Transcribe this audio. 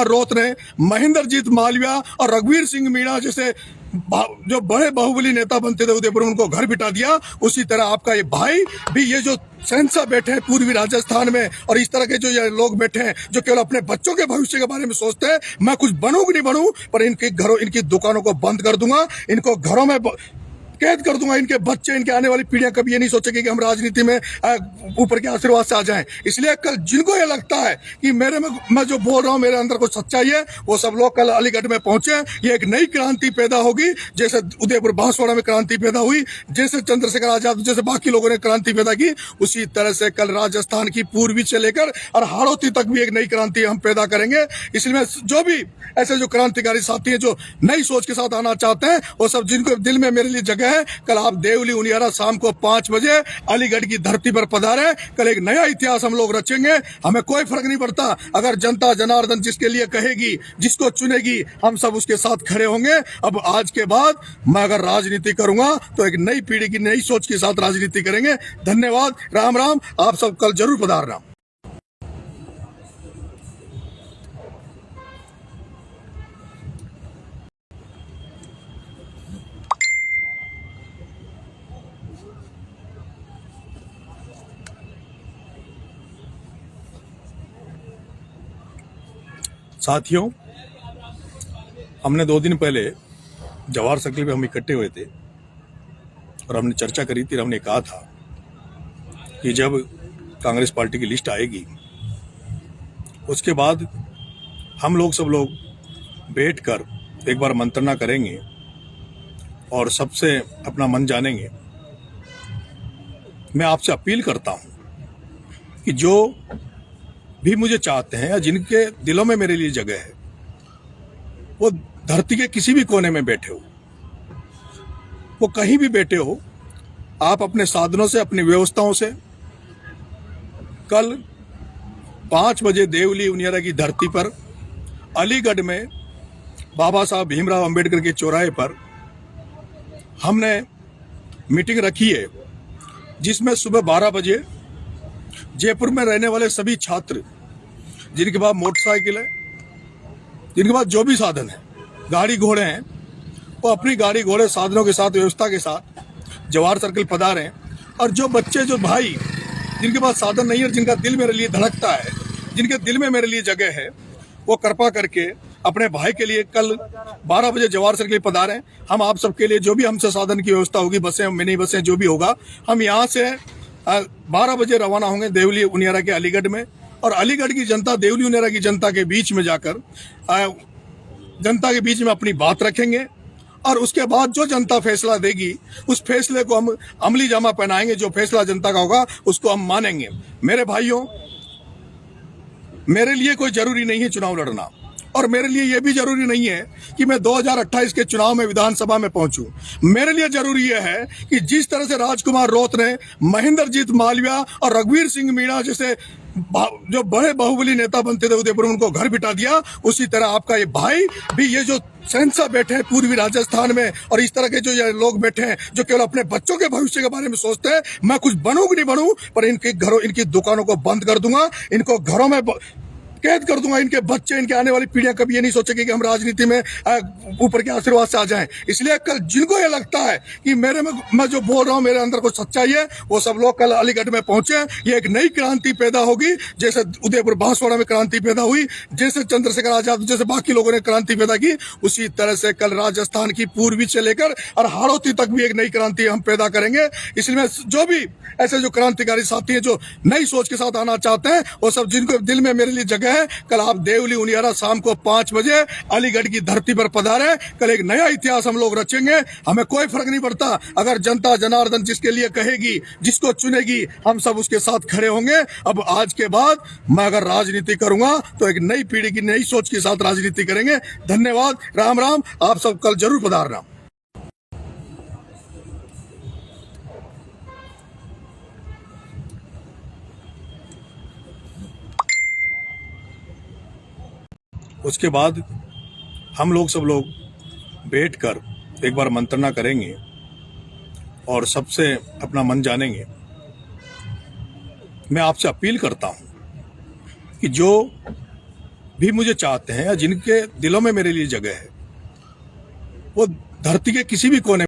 राजकुमार रोत ने महेंद्रजीत मालविया और रघुवीर सिंह मीणा जैसे जो बड़े बाहुबली नेता बनते थे उदयपुर में, उनको घर बिठा दिया, उसी तरह आपका ये भाई भी, ये जो शहंशाह बैठे हैं पूर्वी राजस्थान में, और इस तरह के जो ये लोग बैठे हैं जो केवल अपने बच्चों के भविष्य के बारे में सोचते हैं, मैं कुछ बनूं कि नहीं बनूं, पर इनके घरों, इनकी दुकानों को बंद कर दूंगा, इनको घरों में कैद कर दूंगा। इनके बच्चे, इनके आने वाली पीढ़ियां कभी ये नहीं सोचेंगे कि हम राजनीति में ऊपर के आशीर्वाद से आ जाएं। इसलिए कल जिनको ये लगता है कि मेरे में, मैं जो बोल रहा हूं मेरे अंदर कुछ सच्चाई है, वो सब लोग कल अलीगढ़ में पहुंचे। ये एक नई क्रांति पैदा होगी, जैसे उदयपुर बांसवाड़ा में क्रांति पैदा हुई, जैसे चंद्रशेखर आजाद जैसे बाकी लोगों ने क्रांति पैदा की, उसी तरह से कल राजस्थान की पूर्वी से लेकर और हाड़ौती तक भी एक नई क्रांति हम पैदा करेंगे। इसलिए जो भी ऐसे जो क्रांतिकारी साथी हैं जो नई सोच के साथ आना चाहते हैं, वो सब जिनको दिल में मेरे लिए जगह है, कल आप देवली उनियारा शाम को 5 बजे अलीगढ़ की धरती पर पधारे। कल एक नया इतिहास हम लोग रचेंगे। हमें कोई फर्क नहीं पड़ता, अगर जनता जनार्दन जिसके लिए कहेगी, जिसको चुनेगी, हम सब उसके साथ खड़े होंगे। अब आज के बाद मैं अगर राजनीति करूंगा तो एक नई पीढ़ी की नई सोच के साथ राजनीति करेंगे। धन्यवाद, राम राम। आप सब कल जरूर पधारना। साथियों, हमने 2 दिन पहले जवाहर सर्किल पे हम इकट्ठे हुए थे और हमने चर्चा करी थी। हमने कहा था कि जब कांग्रेस पार्टी की लिस्ट आएगी उसके बाद हम लोग सब लोग बैठकर एक बार मंत्रणा करेंगे और सबसे अपना मन जानेंगे। मैं आपसे अपील करता हूं कि जो भी मुझे चाहते हैं या जिनके दिलों में मेरे लिए जगह है, वो धरती के किसी भी कोने में बैठे हो, वो कहीं भी बैठे हो, आप अपने साधनों से, अपनी व्यवस्थाओं से कल 5 बजे देवली उनियारा की धरती पर अलीगढ़ में बाबा साहब भीमराव अंबेडकर के चौराहे पर हमने मीटिंग रखी है, जिसमें सुबह 12 बजे जयपुर में रहने वाले सभी छात्र जिनके पास मोटरसाइकिल है, जिनके पास जो भी साधन है, गाड़ी घोड़े हैं, वो अपनी गाड़ी घोड़े साधनों के साथ, व्यवस्था के साथ जवाहर सर्किल पधारें। और जो बच्चे, जो भाई जिनके पास साधन नहीं है, जिनका दिल मेरे लिए धड़कता है, जिनके दिल में मेरे लिए जगह है, वो कृपा करके अपने भाई के लिए कल 12 बजे जवाहर सर्किल पधारें। हम आप सबके लिए जो भी हमसे साधन की व्यवस्था होगी, बसें, मिनी बसें, जो भी होगा, हम यहाँ से 12 बजे रवाना होंगे देवली उनियारा के अलीगढ़ में। और अलीगढ़ की जनता, देवली उनियारा की जनता के बीच में जाकर जनता के बीच में अपनी बात रखेंगे और उसके बाद जो जनता फैसला देगी उस फैसले को हम अमली जामा पहनाएंगे। जो फैसला जनता का होगा उसको हम मानेंगे। मेरे भाइयों, मेरे लिए कोई जरूरी नहीं है चुनाव लड़ना, और मेरे लिए यह भी जरूरी नहीं है कि मैं 2028 के चुनाव में विधानसभा में पहुंचूं। मेरे लिए जरूरी यह है कि जिस तरह से राजकुमार रोत ने महेंद्रजीत मालविया और रघुवीर सिंह मीणा जैसे जो बड़े बाहुबली नेता बनते थे उदयपुर में, उनको घर बिठा दिया, उसी तरह आपका ये भाई भी, ये जो शहंशाह बैठे हैं पूर्वी राजस्थान में, और इस तरह के जो ये लोग बैठे हैं जो केवल अपने बच्चों के भविष्य के बारे में सोचते हैं, मैं कुछ बनूं कि नहीं बनूं, पर इनके घरों, इनकी दुकानों को बंद कर दूंगा, इनको घरों में कैद कर दूंगा। इनके बच्चे, इनके आने वाली पीढ़ियां कभी ये नहीं सोचेंगे कि हम राजनीति में ऊपर के आशीर्वाद से आ जाएं। इसलिए कल जिनको ये लगता है कि मेरे में, मैं जो बोल रहा हूं मेरे अंदर कुछ सच्चाई है, वो सब लोग कल अलीगढ़ में पहुंचे। ये एक नई क्रांति पैदा होगी, जैसे उदयपुर बांसवाड़ा में क्रांति पैदा हुई, जैसे चंद्रशेखर आजाद जैसे बाकी लोगों ने क्रांति पैदा की, उसी तरह से कल राजस्थान की पूर्वी से लेकर और हाड़ौती तक भी एक नई क्रांति हम पैदा करेंगे। इसलिए जो भी ऐसे जो क्रांतिकारी साथी हैं जो नई सोच के साथ आना चाहते हैं, वो सब जिनको दिल में मेरे लिए जगह है, कल आप देवली उनियारा शाम को 5 बजे अलीगढ़ की धरती पर पधारे। कल एक नया इतिहास हम लोग रचेंगे। हमें कोई फर्क नहीं पड़ता, अगर जनता जनार्दन जिसके लिए कहेगी, जिसको चुनेगी, हम सब उसके साथ खड़े होंगे। अब आज के बाद मैं अगर राजनीति करूंगा तो एक नई पीढ़ी की नई सोच के साथ राजनीति करेंगे। धन्यवाद, राम राम। आप सब कल जरूर पधारना। उसके बाद हम लोग सब लोग बैठकर एक बार मंत्रणा करेंगे और सबसे अपना मन जानेंगे। मैं आपसे अपील करता हूं कि जो भी मुझे चाहते हैं या जिनके दिलों में मेरे लिए जगह है, वो धरती के किसी भी कोने